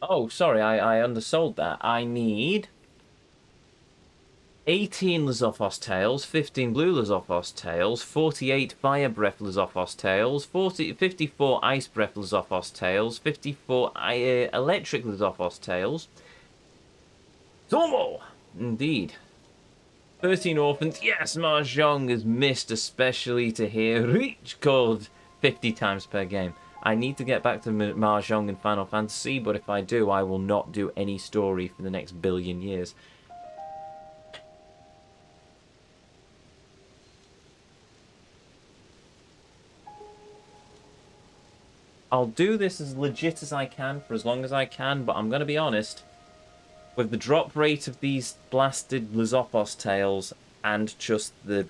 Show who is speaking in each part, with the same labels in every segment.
Speaker 1: Oh, sorry, I undersold that. I need 18 Lezophos tails, 15 blue Lezophos tails, 48 fire breath Lezophos tails, 54 ice breath Lezophos tails, 54 electric Lezophos tails. Tomo! Indeed. 13 orphans. Yes, Mahjong is missed, especially to hear reach called 50 times per game. I need to get back to Mahjong in Final Fantasy, but if I do, I will not do any story for the next billion years. I'll do this as legit as I can for as long as I can, but I'm going to be honest. With the drop rate of these blasted Lizopos tails and just the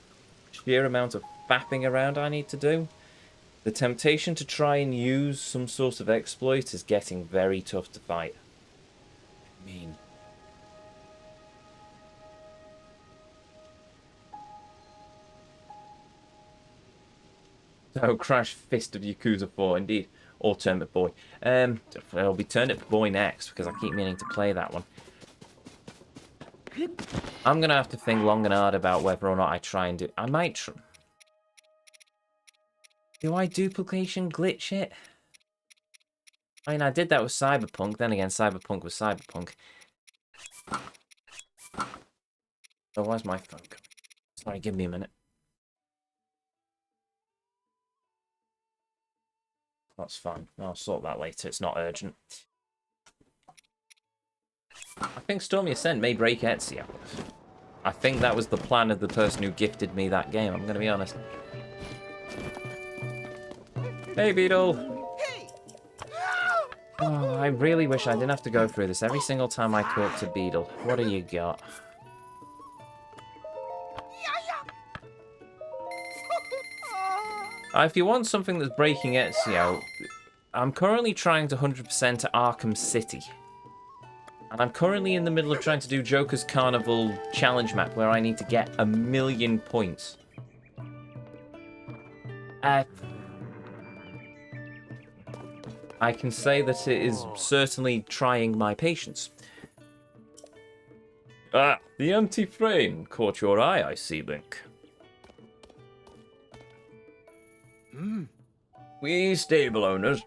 Speaker 1: sheer amount of fapping around I need to do, the temptation to try and use some sort of exploit is getting very tough to fight. I mean, oh, Crash Fist of Yakuza 4, indeed. Or Turnip Boy. It'll be Turnip Boy next, because I keep meaning to play that one. I'm going to have to think long and hard about whether or not I try and do... I might try... Do I duplication glitch it? I mean, I did that with Cyberpunk. Then again, Cyberpunk was Cyberpunk. Oh, where's my phone going? Sorry, give me a minute. That's fine. I'll sort that later. It's not urgent. I think Stormy Ascent may break Ezio. I think that was the plan of the person who gifted me that game, I'm going to be honest. Hey, Beetle! Oh, I really wish I didn't have to go through this every single time I talk to Beetle. What do you got? If you want something that's breaking Ezio, I'm currently trying to 100% Arkham City. And I'm currently in the middle of trying to do Joker's Carnival challenge map where I need to get 1,000,000 points. I can say that it is certainly trying my patience. Ah, the empty frame caught your eye, I see, Link. We stable owners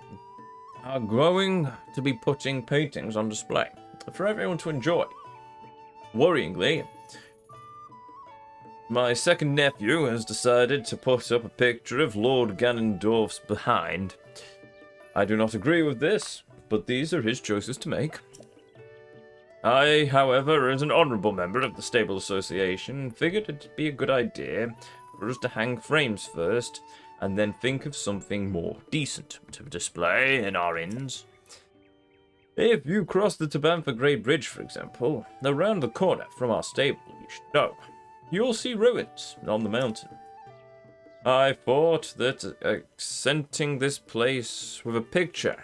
Speaker 1: are growing to be putting paintings on display for everyone to enjoy. Worryingly, my second nephew has decided to put up a picture of Lord Ganondorf's behind. I do not agree with this, but these are his choices to make. I, however, as an honourable member of the Stable Association, figured it'd be a good idea for us to hang frames first, and then think of something more decent to display in our inns. If you cross the Tabantha Great Bridge, for example, around the corner from our stable, you should know, you'll see ruins on the mountain. I thought that accenting this place with a picture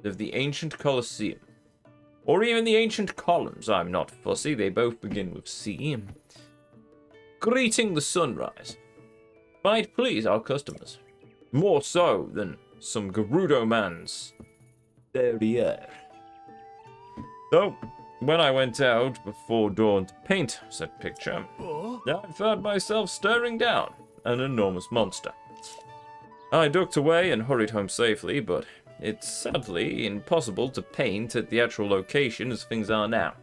Speaker 1: of the ancient Colosseum, or even the ancient columns, I'm not fussy, they both begin with C, greeting the sunrise, might please our customers, more so than some Gerudo man's derriere. So, when I went out before dawn to paint said picture, I found myself staring down an enormous monster. I ducked away and hurried home safely, but it's sadly impossible to paint at the actual location as things are now.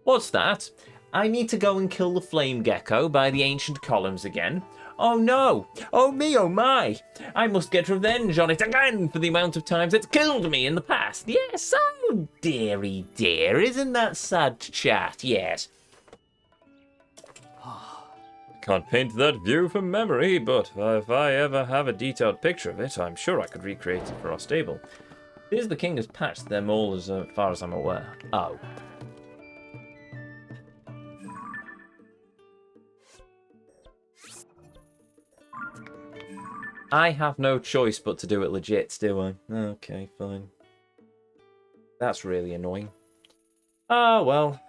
Speaker 1: What's that? I need to go and kill the flame gecko by the ancient columns again. Oh no! Oh me, oh my! I must get revenge on it again for the amount of times it's killed me in the past. Yes, oh dearie dear, isn't that sad to chat? Yes. Can't paint that view from memory, but if I ever have a detailed picture of it, I'm sure I could recreate it for our stable. Here's the king has patched them all as far as I'm aware. Oh. I have no choice but to do it legit, do I? Okay, fine. That's really annoying. Ah, well.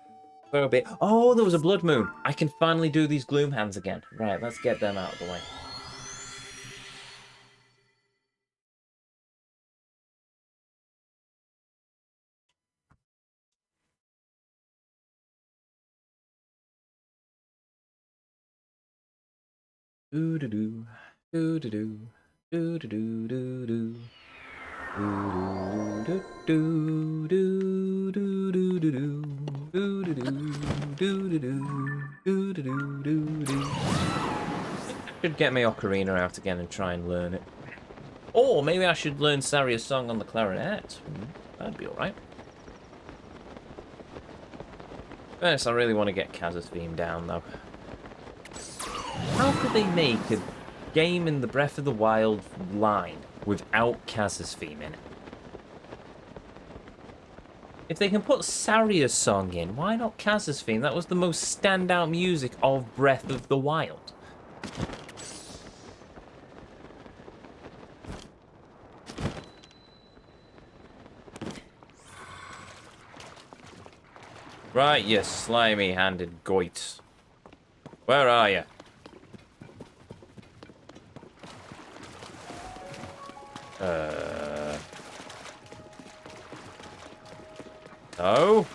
Speaker 1: So be it. Oh, there was a blood moon. I can finally do these gloom hands again. Right, let's get them out of the way. Do do do. Do do do. Do do do do do. Do do do do do do do do do do do do do do do do. Should get my ocarina out again and try and learn it. Or maybe I should learn Saria's song on the clarinet. That'd be alright. First, I really want to get Kaz's theme down, though. How could they make a game in the Breath of the Wild line without Kaz's theme in it? If they can put Saria's song in, why not Kaz's theme? That was the most standout music of Breath of the Wild. Right, you slimy-handed goits. Where are you? No?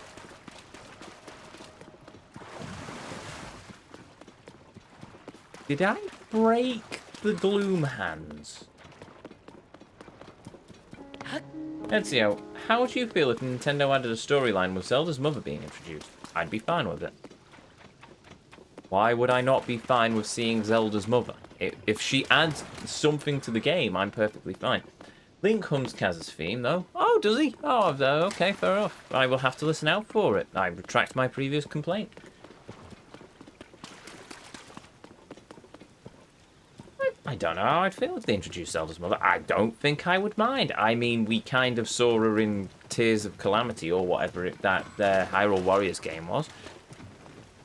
Speaker 1: Did I break the gloom hands? Ezio, how would you feel if Nintendo added a storyline with Zelda's mother being introduced? I'd be fine with it. Why would I not be fine with seeing Zelda's mother? If she adds something to the game, I'm perfectly fine. Link hums Kaz's theme, though. Oh, does he? Oh, okay, fair enough. I will have to listen out for it. I retract my previous complaint. I don't know how I'd feel if they introduced Zelda's mother. I don't think I would mind. I mean, we kind of saw her in Tears of Calamity or whatever that Hyrule Warriors game was.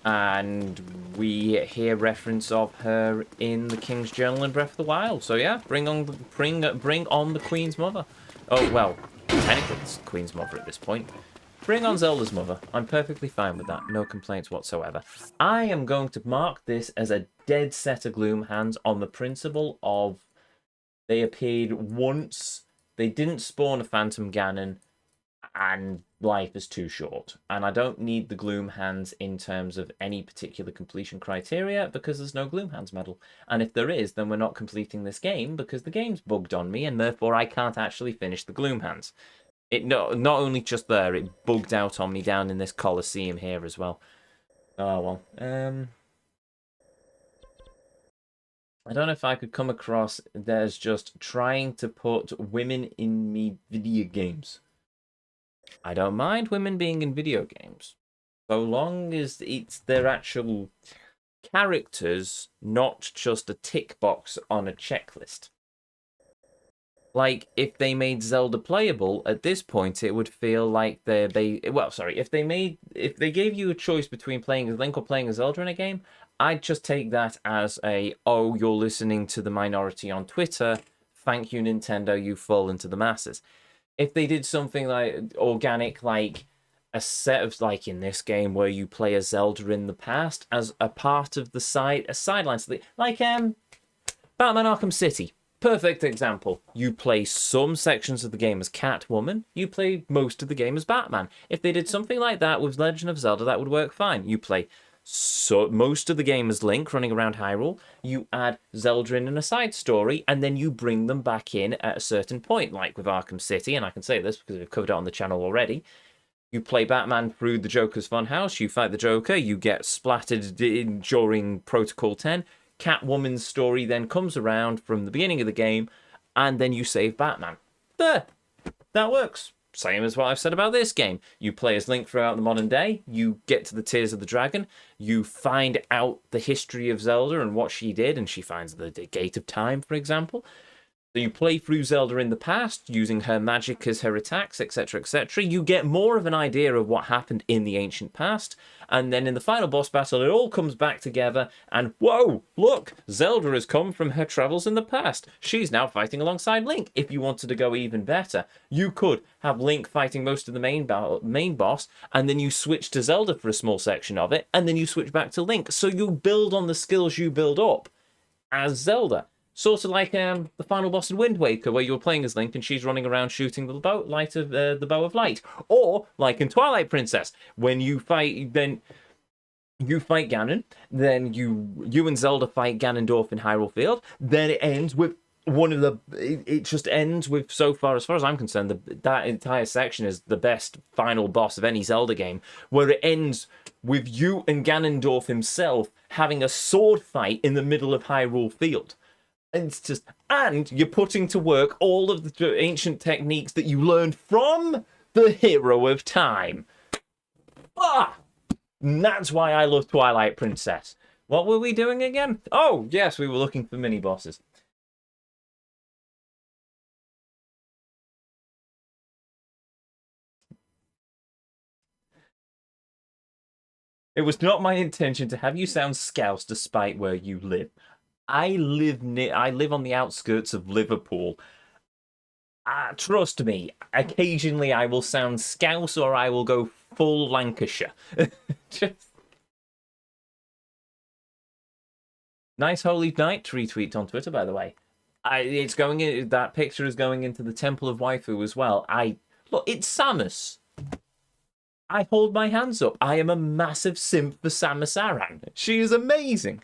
Speaker 1: And we hear reference of her in the King's Journal in Breath of the Wild. So yeah, bring on the Queen's mother. Oh, well, technically it's the Queen's mother at this point. Bring on Zelda's mother. I'm perfectly fine with that. No complaints whatsoever. I am going to mark this as a dead set of Gloom Hands on the principle of they appeared once, they didn't spawn a Phantom Ganon, and life is too short. And I don't need the Gloom Hands in terms of any particular completion criteria because there's no Gloom Hands medal. And if there is, then we're not completing this game because the game's bugged on me and therefore I can't actually finish the Gloom Hands. Not only just there, it bugged out on me down in this Colosseum here as well. Oh, well. I don't know if I could come across there's just trying to put women in video games. I don't mind women being in video games, so long as it's their actual characters, not just a tick box on a checklist. Like, if they made Zelda playable, at this point, it would feel like if they gave you a choice between playing as Link or playing as Zelda in a game, I'd just take that as oh, you're listening to the minority on Twitter, thank you, Nintendo, you've fallen to the masses. If they did something like organic, like a set of, like in this game, where you play as Zelda in the past as a part of the sideline, like Batman Arkham City. Perfect example. You play some sections of the game as Catwoman, you play most of the game as Batman. If they did something like that with Legend of Zelda, that would work fine. You play most of the game as Link running around Hyrule, you add Zelda in a side story, and then you bring them back in at a certain point, like with Arkham City, and I can say this because we've covered it on the channel already. You play Batman through the Joker's funhouse, you fight the Joker, you get splattered during Protocol 10, Catwoman's story then comes around from the beginning of the game, and then you save Batman. There! That works. Same as what I've said about this game. You play as Link throughout the modern day, you get to the Tears of the Dragon, you find out the history of Zelda and what she did, and she finds the Gate of Time, for example. So you play through Zelda in the past, using her magic as her attacks, etc., etc. You get more of an idea of what happened in the ancient past, and then in the final boss battle, it all comes back together, and whoa, look, Zelda has come from her travels in the past. She's now fighting alongside Link. If you wanted to go even better, you could have Link fighting most of the main boss, and then you switch to Zelda for a small section of it, and then you switch back to Link. So you build on the skills you build up as Zelda. Sort of like the final boss in Wind Waker, where you're playing as Link and she's running around shooting the bow of light. Or, like in Twilight Princess, when you fight, then You fight Ganon, then you and Zelda fight Ganondorf in Hyrule Field. Then it ends with one of the. It just ends with, so far as I'm concerned, that entire section is the best final boss of any Zelda game, where it ends with you and Ganondorf himself having a sword fight in the middle of Hyrule Field. And it's just, and you're putting to work all of the ancient techniques that you learned from the Hero of Time. Ah! And that's why I love Twilight Princess. What were we doing again? Oh, yes, we were looking for mini bosses. It was not my intention to have you sound Scouse despite where you live. I live on the outskirts of Liverpool. Trust me, occasionally I will sound Scouse or I will go full Lancashire. Just nice holy night retweet on Twitter, by the way. It's going in, that picture is going into the Temple of Waifu as well. Look, it's Samus. I hold my hands up. I am a massive simp for Samus Aran. She is amazing.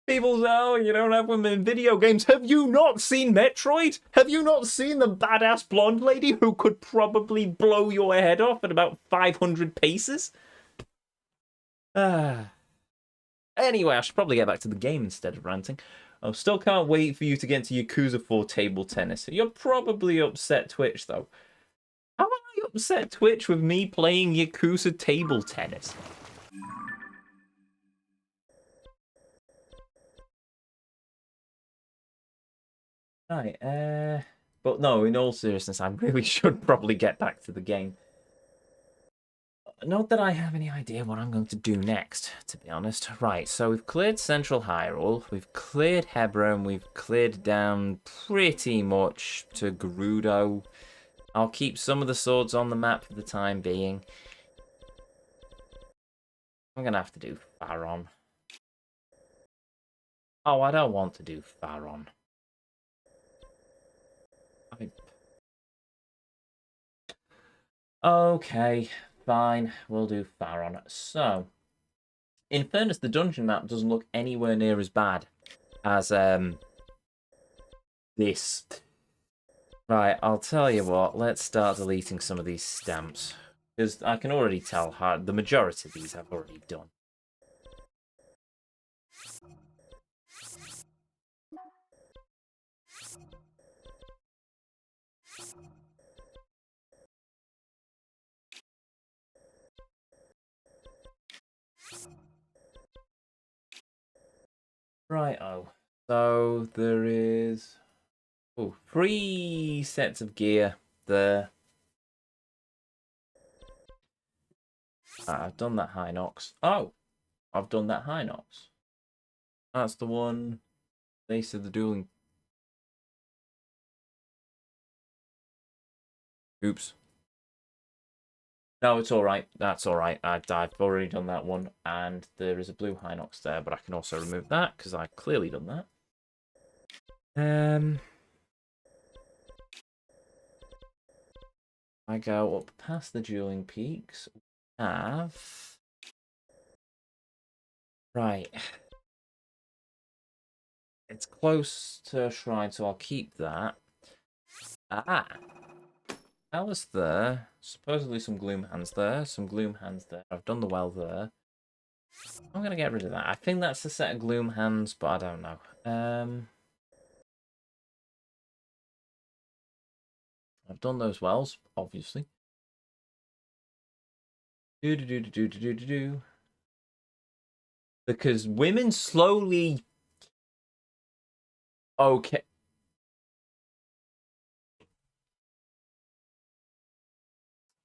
Speaker 1: People say, oh, you don't have women in video games. Have you not seen Metroid? Have you not seen the badass blonde lady who could probably blow your head off at about 500 paces? Anyway, I should probably get back to the game instead of ranting. I still can't wait for you to get into Yakuza 4 table tennis. You're probably upset Twitch, though. How am I upset Twitch with me playing Yakuza table tennis? Right, but no, in all seriousness, I really should probably get back to the game. Not that I have any idea what I'm going to do next, to be honest. Right, so we've cleared Central Hyrule, we've cleared Hebron, we've cleared down pretty much to Gerudo. I'll keep some of the swords on the map for the time being. I'm going to have to do Faron. Oh, I don't want to do Faron. Okay, fine. We'll do Faron. So, in fairness, the dungeon map doesn't look anywhere near as bad as this. Right, I'll tell you what. Let's start deleting some of these stamps. Because I can already tell how the majority of these I've already done. Right-oh. So there is 3 sets of gear there. I've done that Hinox. Oh, I've done that Hinox. That's the one. They said the dueling. Oops. No, it's all right. That's all right. I've already done that one, and there is a blue Hinox there, but I can also remove that because I've clearly done that. I go up past the dueling peaks. We have right. It's close to a shrine, so I'll keep that. That was there. Supposedly some gloom hands there. Some gloom hands there. I've done the well there. I'm gonna get rid of that. I think that's a set of gloom hands, but I don't know. I've done those wells, obviously. Do. Because women slowly. Okay.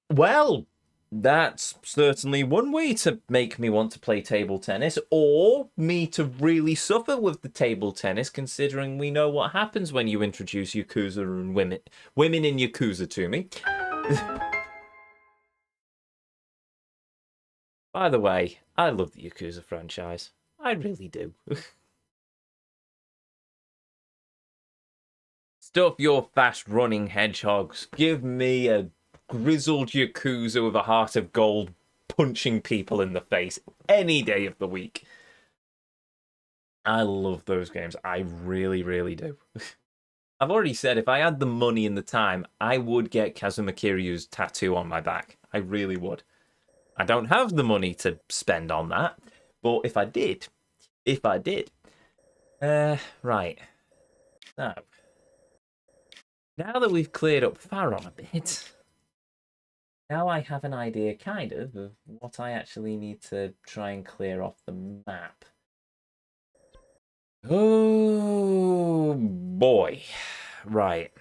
Speaker 1: Well, that's certainly one way to make me want to play table tennis, or me to really suffer with the table tennis, considering we know what happens when you introduce Yakuza and women in Yakuza to me. By the way, I love the Yakuza franchise. I really do. Stuff your fast-running hedgehogs. Give me a grizzled Yakuza with a heart of gold punching people in the face any day of the week. I love those games. I really, really do. I've already said if I had the money and the time, I would get Kazuma Kiryu's tattoo on my back. I really would. I don't have the money to spend on that, but if I did, right. So, now that we've cleared up Faron a bit, now I have an idea, kind of what I actually need to try and clear off the map. Oh, boy. Right.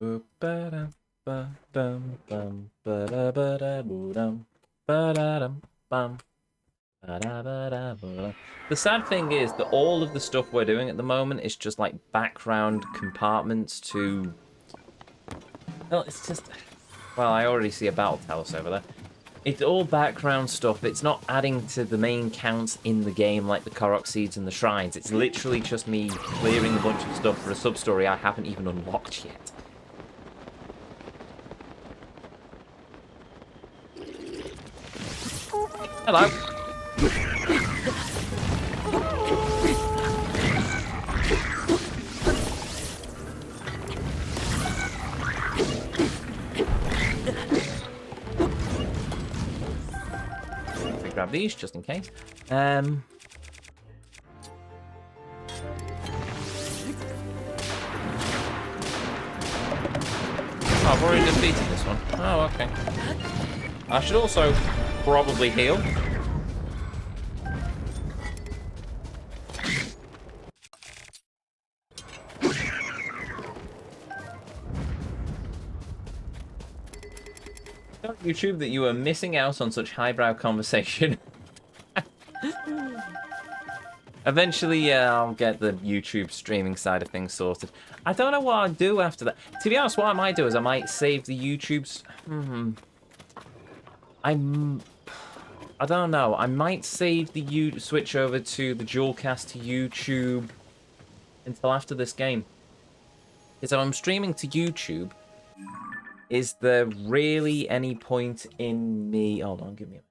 Speaker 1: The sad thing is that all of the stuff we're doing at the moment is just like background compartments to... Well, it's just... Well, I already see a battle talus over there. It's all background stuff. It's not adding to the main counts in the game like the Korok Seeds and the Shrines. It's literally just me clearing a bunch of stuff for a sub-story I haven't even unlocked yet. Hello. Grab these just in case. Oh, I've already defeated this one. Oh, okay. I should also probably heal. Tell YouTube that you are missing out on such highbrow conversation. Eventually, yeah, I'll get the YouTube streaming side of things sorted. I don't know what I'll do after that. To be honest, what I might do is I might save the YouTube's... I don't know. I might save the switch over to the dualcast to YouTube until after this game. Because if I'm streaming to YouTube, is there really any point in me... Hold on, give me a...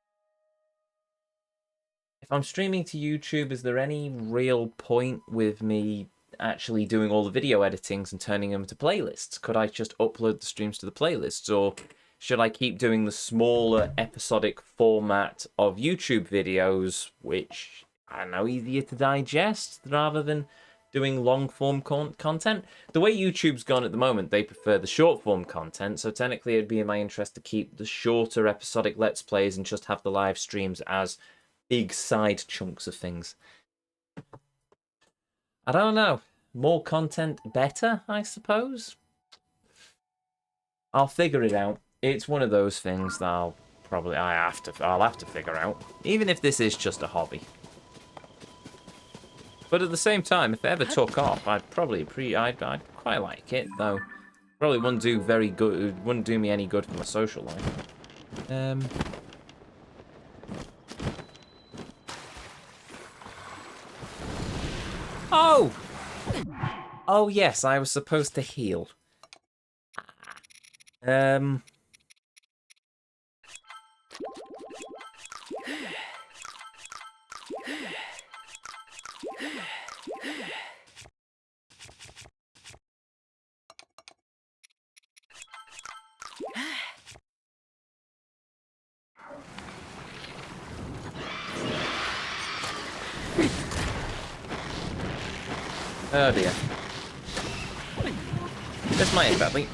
Speaker 1: If I'm streaming to YouTube, is there any real point with me actually doing all the video editings and turning them to playlists? Could I just upload the streams to the playlists? Or should I keep doing the smaller episodic format of YouTube videos, which, I don't know, easier to digest rather than doing long-form content? The way YouTube's gone at the moment, they prefer the short-form content, so technically it'd be in my interest to keep the shorter episodic Let's Plays and just have the live streams as big side chunks of things. I don't know. More content, better, I suppose? I'll figure it out. It's one of those things that I'll have to figure out, even if this is just a hobby. But at the same time, if it ever took off, I'd quite like it, though. Probably wouldn't do very good. It wouldn't do me any good for my social life. Oh! Oh yes, I was supposed to heal. Oh dear. This might end badly.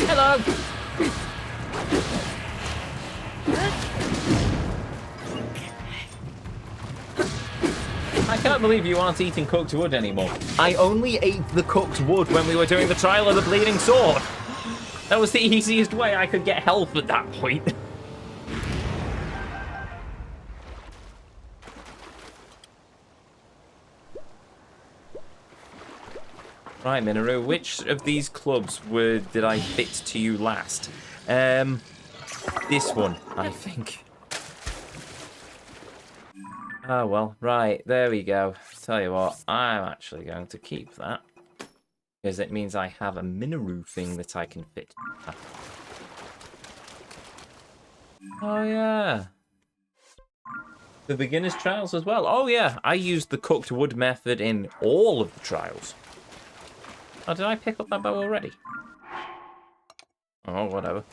Speaker 1: Hello! I can't believe you aren't eating cooked wood anymore. I only ate the cooked wood when we were doing the Trial of the Bleeding Sword. That was the easiest way I could get health at that point. Right, Minoru, which of these clubs did I fit to you last? This one, I think. Oh, well, right, there we go. Tell you what, I'm actually going to keep that. Because it means I have a Minoru thing that I can fit. Oh, yeah. The beginner's trials as well. Oh, yeah, I used the cooked wood method in all of the trials. Oh, did I pick up that bow already? Oh, whatever.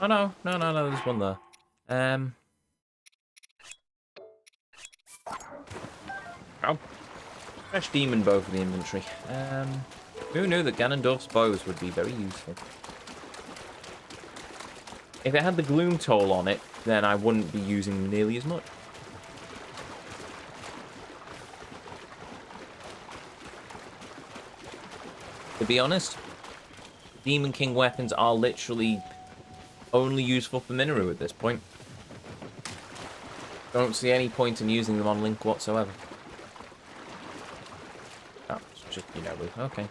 Speaker 1: Oh, no, there's one there. Oh. Fresh demon bow for the inventory. Who knew that Ganondorf's bows would be very useful? If it had the gloom toll on it, then I wouldn't be using them nearly as much. To be honest, Demon King weapons are literally only useful for Minoru at this point. Don't see any point in using them on Link whatsoever. Oh, it's just, you know, okay.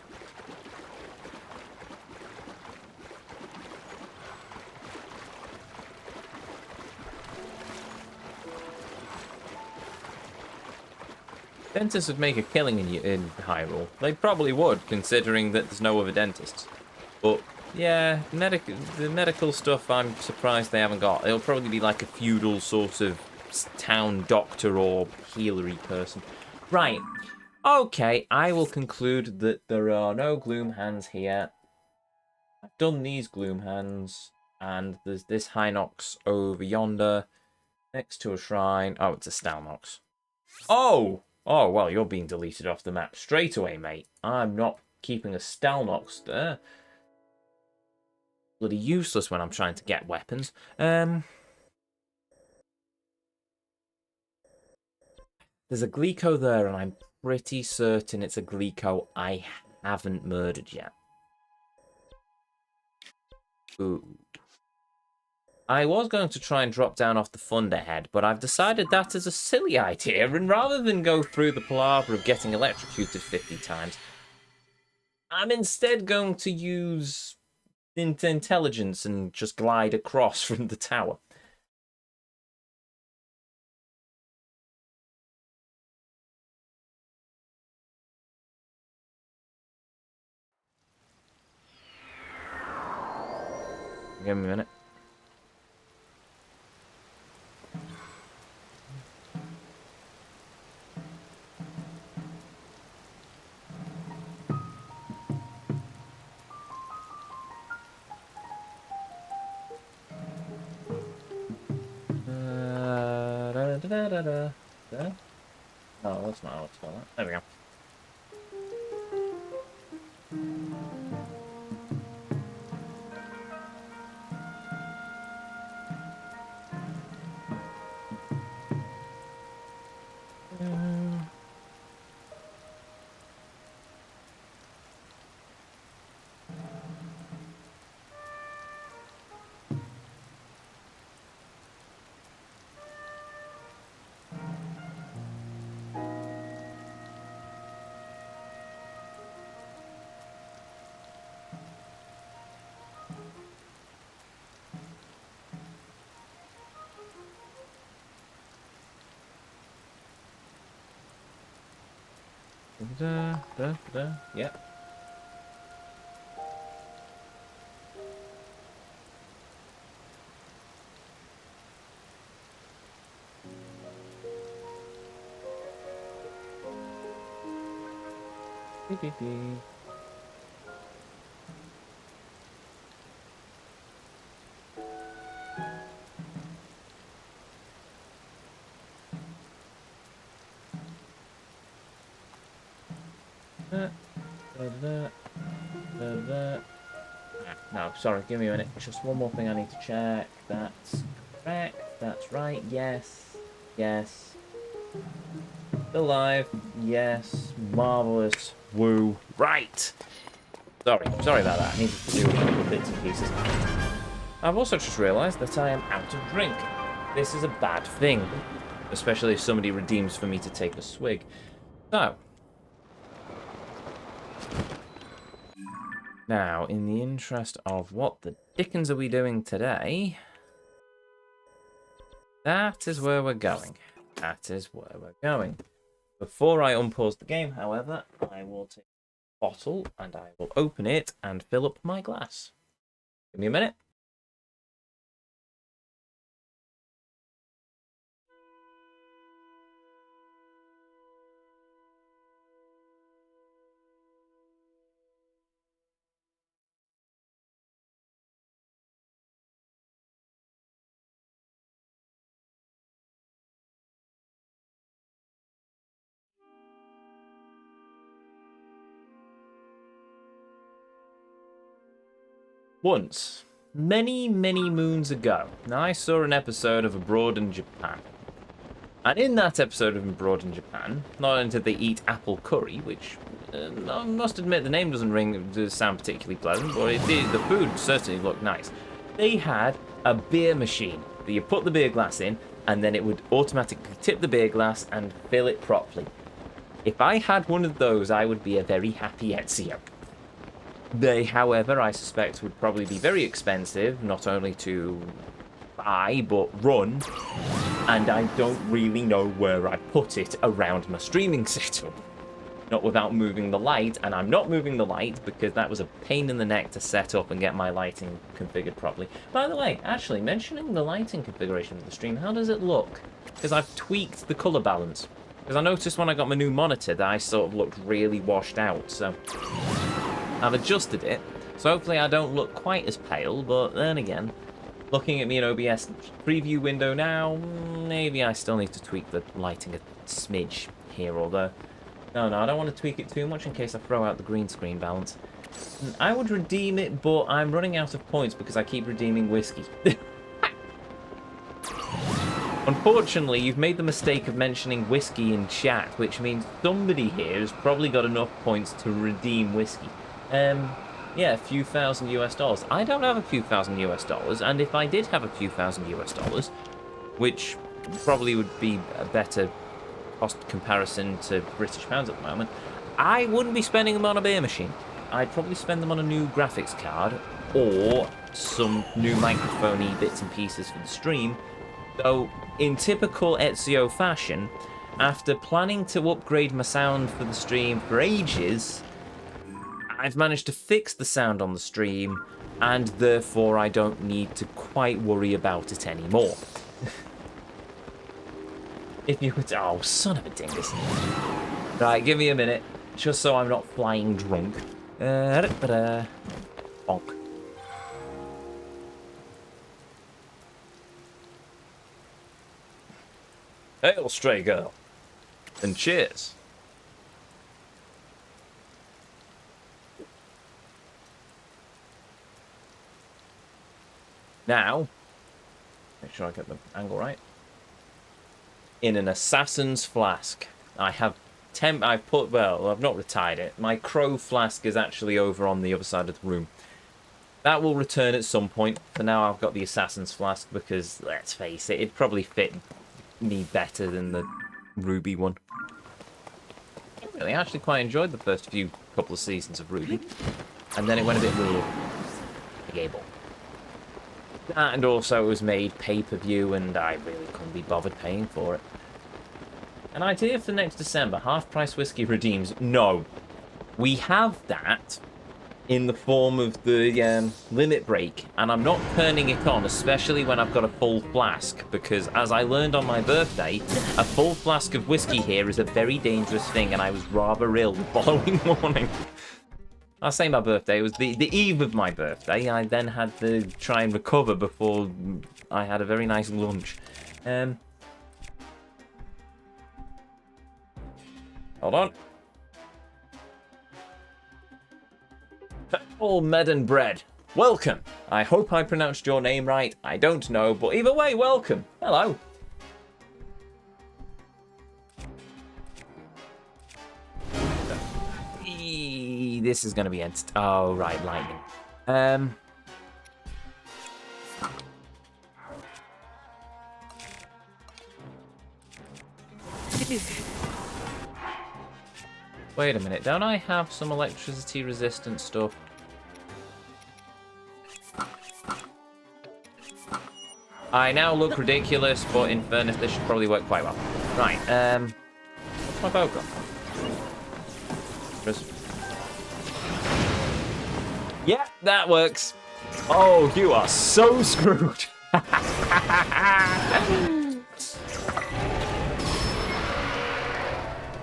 Speaker 1: Dentists would make a killing in Hyrule. They probably would, considering that there's no other dentists. But, yeah, the medical stuff I'm surprised they haven't got. It'll probably be like a feudal sort of town doctor or healery person. Right. Okay, I will conclude that there are no gloom hands here. I've done these gloom hands, and there's this Hinox over yonder, next to a shrine. Oh, it's a Stalnox. Oh! Oh, well, you're being deleted off the map straight away, mate. I'm not keeping a Stalnox there. Bloody useless when I'm trying to get weapons. There's a Glico there, and I'm pretty certain it's a Glico I haven't murdered yet. Ooh. I was going to try and drop down off the Thunderhead, but I've decided that is a silly idea, and rather than go through the palaver of getting electrocuted 50 times, I'm instead going to use intelligence and just glide across from the tower. Give me a minute. Oh, that's not how it's spelled. There we go. Yep. No, sorry, give me a minute. Just one more thing I need to check. That's correct. That's right. Yes. Yes. Alive. Yes. Marvelous. Woo. Right. Sorry about that. I needed to do a couple of bits and pieces. I've also just realised that I am out of drink. This is a bad thing. Especially if somebody redeems for me to take a swig. So. Now, in the interest of what the dickens are we doing today? That is where we're going. That is where we're going. Before I unpause the game, however, I will take a bottle and I will open it and fill up my glass. Give me a minute. Once, many, many moons ago, I saw an episode of Abroad in Japan. And in that episode of Abroad in Japan, not only did they eat apple curry, which I must admit the name doesn't sound particularly pleasant, but the food certainly looked nice. They had a beer machine that you put the beer glass in, and then it would automatically tip the beer glass and fill it properly. If I had one of those, I would be a very happy Ezio. They, however, I suspect would probably be very expensive, not only to buy, but run. And I don't really know where I put it around my streaming setup. Not without moving the light, and I'm not moving the light because that was a pain in the neck to set up and get my lighting configured properly. By the way, actually, mentioning the lighting configuration of the stream, how does it look? Because I've tweaked the colour balance. Because I noticed when I got my new monitor that I sort of looked really washed out, so I've adjusted it, so hopefully I don't look quite as pale, but then again, looking at me in OBS preview window now, maybe I still need to tweak the lighting a smidge here or there. No, I don't want to tweak it too much in case I throw out the green screen balance. I would redeem it, but I'm running out of points because I keep redeeming whiskey. Unfortunately, you've made the mistake of mentioning whiskey in chat, which means somebody here has probably got enough points to redeem whiskey. Yeah, a few thousand US dollars. I don't have a few thousand US dollars, and if I did have a few thousand US dollars, which probably would be a better cost comparison to British pounds at the moment, I wouldn't be spending them on a beer machine. I'd probably spend them on a new graphics card or some new microphone-y bits and pieces for the stream. So, in typical Ezio fashion, after planning to upgrade my sound for the stream for ages, I've managed to fix the sound on the stream, and therefore I don't need to quite worry about it anymore. If you would... Oh, son of a dingus. Right, give me a minute, just so I'm not flying drunk. Bonk. Hail, stray girl. And cheers. Now, make sure I get the angle right. In an assassin's flask. I've not retired it. My crow flask is actually over on the other side of the room. That will return at some point. For now, I've got the assassin's flask because, let's face it, it'd probably fit me better than the Ruby one. I actually quite enjoyed the first couple of seasons of Ruby. And then it went a bit weird. Gable. And also it was made pay-per-view and I really couldn't be bothered paying for it. An idea for next December, half-price whiskey redeems. No. We have that in the form of the limit break, and I'm not turning it on, especially when I've got a full flask, because as I learned on my birthday, a full flask of whiskey here is a very dangerous thing, and I was rather ill the following morning. I say my birthday, it was the eve of my birthday. I then had to try and recover before I had a very nice lunch. Hold on. All med and bread. Welcome. I hope I pronounced your name right. I don't know, but either way, welcome. Hello.
Speaker 2: This is going to be oh, right, lightning. Wait a minute, don't I have some electricity resistant stuff? I now look ridiculous, but in fairness, this should probably work quite well. Right, what's my bow got? Yeah, that works. Oh, you are so screwed.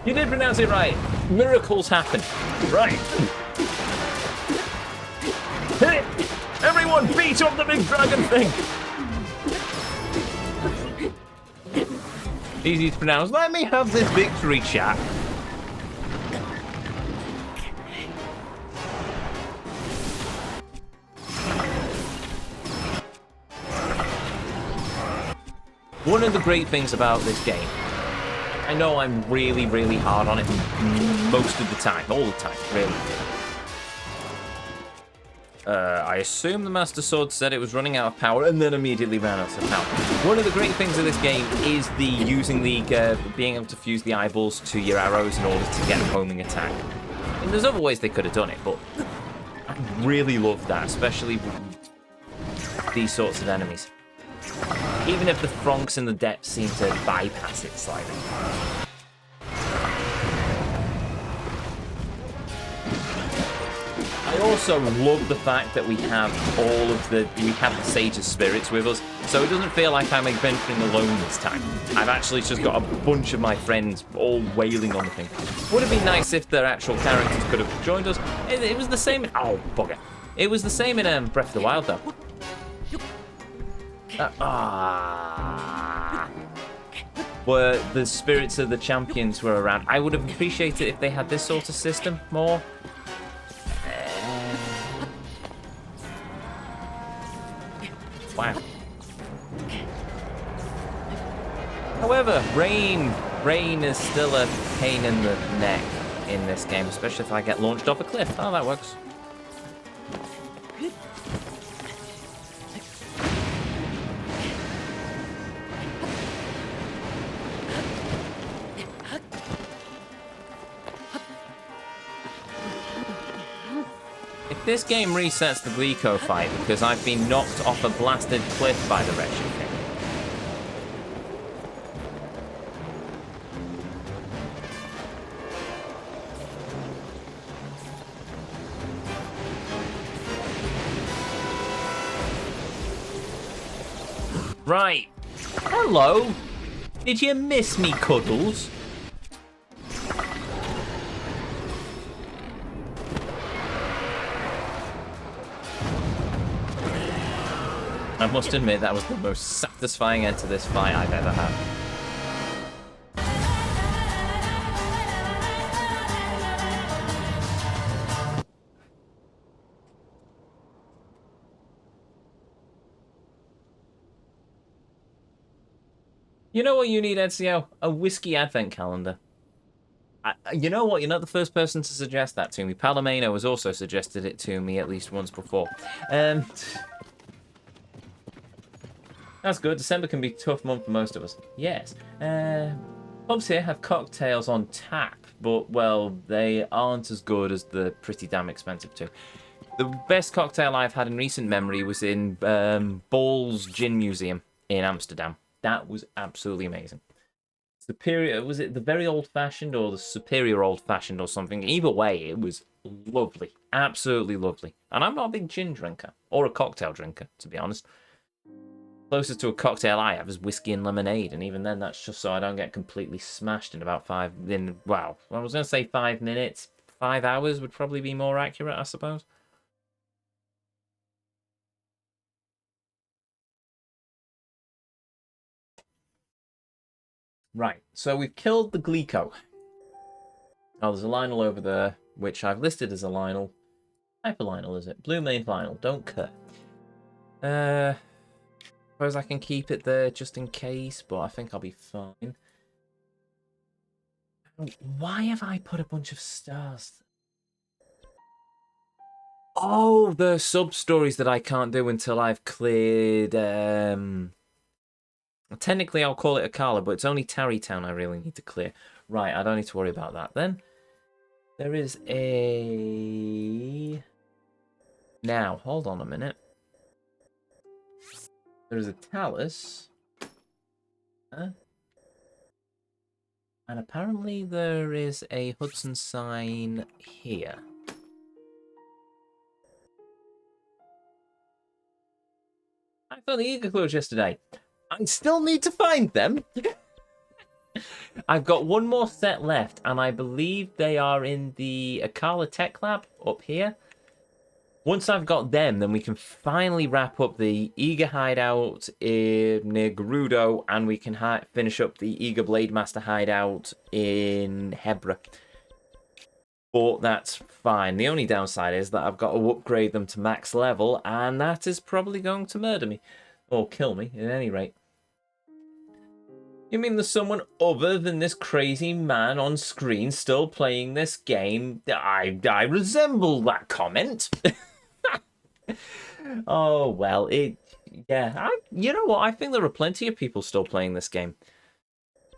Speaker 2: You did pronounce it right. Miracles happen. Right. Everyone beat up the big dragon thing. Easy to pronounce. Let me have this victory chat. One of the great things about this game, I know I'm really, really hard on it most of the time, all the time, really. I assume the Master Sword said it was running out of power and then immediately ran out of power. One of the great things of this game is being able to fuse the eyeballs to your arrows in order to get a homing attack. And there's other ways they could have done it, but I really love that, especially with these sorts of enemies. Even if the Fronks in the depths seem to bypass it slightly. I also love the fact that we have the Sage's spirits with us, so it doesn't feel like I'm adventuring alone this time. I've actually just got a bunch of my friends all wailing on the thing. Would have been nice if their actual characters could have joined us. It was the same. Oh bugger! It was the same in Breath of the Wild though. Where the spirits of the champions were around. I would have appreciated if they had this sort of system more. Wow. However, rain is still a pain in the neck in this game, especially if I get launched off a cliff. Oh, that works. This game resets the Glico fight because I've been knocked off a blasted cliff by the wretched thing. Right. Hello. Did you miss me, Cuddles? I must admit, that was the most satisfying end to this fight I've ever had. You know what you need, Ezio? A whiskey advent calendar. You know what? You're not the first person to suggest that to me. Palomino has also suggested it to me at least once before. That's good. December can be a tough month for most of us. Yes. Pubs here have cocktails on tap, but, well, they aren't as good as the pretty damn expensive too. The best cocktail I've had in recent memory was in Ball's Gin Museum in Amsterdam. That was absolutely amazing. Superior, was it the very old-fashioned or the superior old-fashioned or something? Either way, it was lovely. Absolutely lovely. And I'm not a big gin drinker, or a cocktail drinker, to be honest. Closest to a cocktail I have is whiskey and lemonade, and even then that's just so I don't get completely smashed in about well, I was going to say 5 minutes. 5 hours would probably be more accurate, I suppose. Right, so we've killed the Glico. Oh, there's a Lionel over there, which I've listed as a Lionel. Type of Lionel, is it? Blue Mane Lionel, don't care. Suppose I can keep it there just in case, but I think I'll be fine. Why have I put a bunch of stars? Oh, the sub-stories that I can't do until I've cleared... Technically, I'll call it Akala, but it's only Tarrytown I really need to clear. Right, I don't need to worry about that then. There is a... Now, hold on a minute. There is a Talus. Huh? And apparently there is a Hudson sign here. I found the Eagle clothes yesterday. I still need to find them. I've got one more set left, and I believe they are in the Akala Tech Lab up here. Once I've got them, then we can finally wrap up the Eager hideout near Gerudo, and we can finish up the Eager Blade Master hideout in Hebra. But that's fine. The only downside is that I've got to upgrade them to max level, and that is probably going to murder me. Or kill me, at any rate. You mean there's someone other than this crazy man on screen still playing this game? I resemble that comment. Oh, well, yeah, you know what? I think there are plenty of people still playing this game.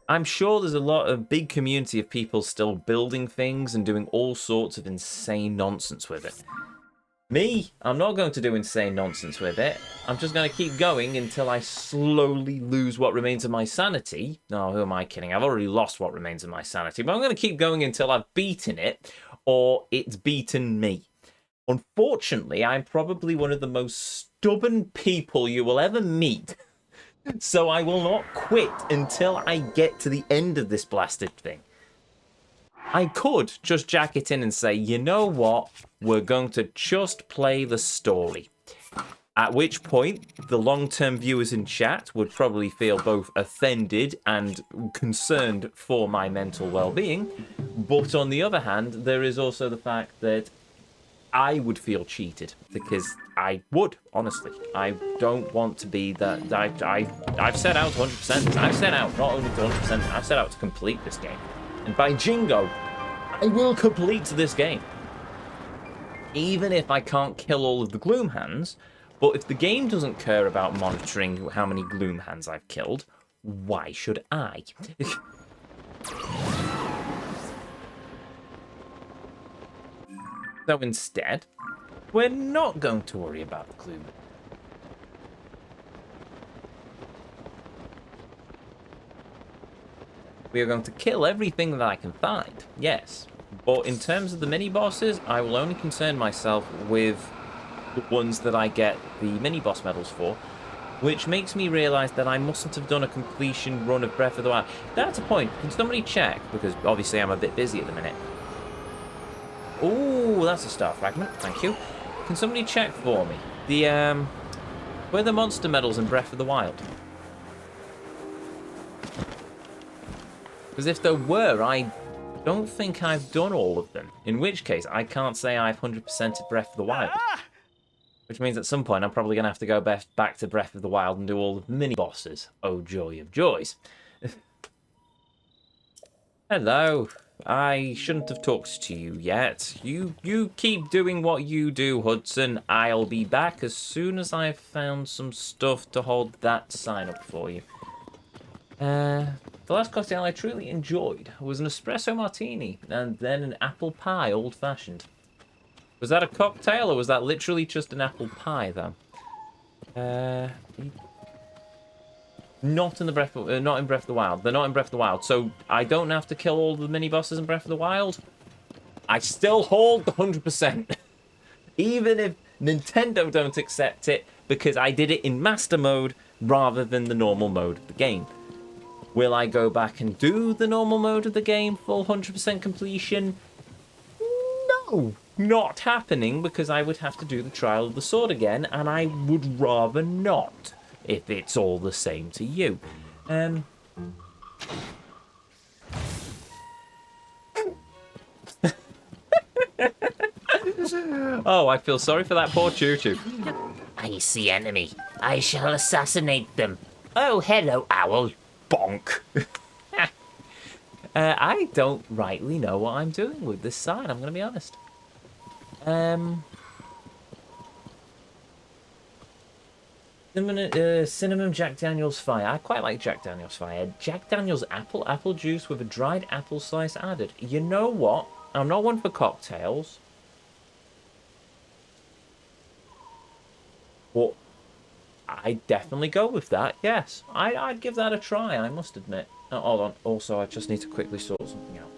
Speaker 2: I'm sure there's a lot of big community of people still building things and doing all sorts of insane nonsense with it. Me, I'm not going to do insane nonsense with it. I'm just going to keep going until I slowly lose what remains of my sanity. No, who am I kidding? I've already lost what remains of my sanity. But I'm going to keep going until I've beaten it or it's beaten me. Unfortunately, I'm probably one of the most stubborn people you will ever meet. So I will not quit until I get to the end of this blasted thing. I could just jack it in and say, you know what? We're going to just play the story. At which point, the long-term viewers in chat would probably feel both offended and concerned for my mental well-being. But on the other hand, there is also the fact that I would feel cheated, because I would, honestly. I don't want to be that. I've set out 100%. I've set out not only to 100%, I've set out to complete this game. And by Jingo, I will complete this game. Even if I can't kill all of the Gloom Hands, but if the game doesn't care about monitoring how many Gloom Hands I've killed, why should I? So instead, we're not going to worry about the Gloom. We are going to kill everything that I can find, yes. But in terms of the mini-bosses, I will only concern myself with the ones that I get the mini-boss medals for, which makes me realise that I mustn't have done a completion run of Breath of the Wild. That's a point. Can somebody check? Because obviously I'm a bit busy at the minute. Ooh, that's a star fragment. Thank you. Can somebody check for me? Where are the monster medals in Breath of the Wild? Because if there were, I don't think I've done all of them. In which case, I can't say I've 100%ed Breath of the Wild. Which means at some point, I'm probably going to have to go back to Breath of the Wild and do all the mini-bosses. Oh, joy of joys. Hello. I shouldn't have talked to you yet. You keep doing what you do, Hudson. I'll be back as soon as I've found some stuff to hold that sign up for you. The last cocktail I truly enjoyed was an espresso martini and then an apple pie old-fashioned. Was that a cocktail or was that literally just an apple pie, though? Not in Breath of the Wild. They're not in Breath of the Wild, so I don't have to kill all the mini-bosses in Breath of the Wild. I still hold the 100%. Even if Nintendo don't accept it, because I did it in Master Mode rather than the normal mode of the game. Will I go back and do the normal mode of the game, full 100% completion? No, not happening, because I would have to do the Trial of the Sword again, and I would rather not, if it's all the same to you. Oh, I feel sorry for that poor Choo-Choo.
Speaker 3: I see enemy. I shall assassinate them. Oh, hello, owl.
Speaker 2: Bonk. I don't rightly know what I'm doing with this sign, I'm going to be honest. Cinnamon Jack Daniels Fire. I quite like Jack Daniels Fire. Jack Daniels apple juice with a dried apple slice added. You know what? I'm not one for cocktails. But I'd definitely go with that, yes. I'd give that a try, I must admit. Oh, hold on. Also, I just need to quickly sort something out.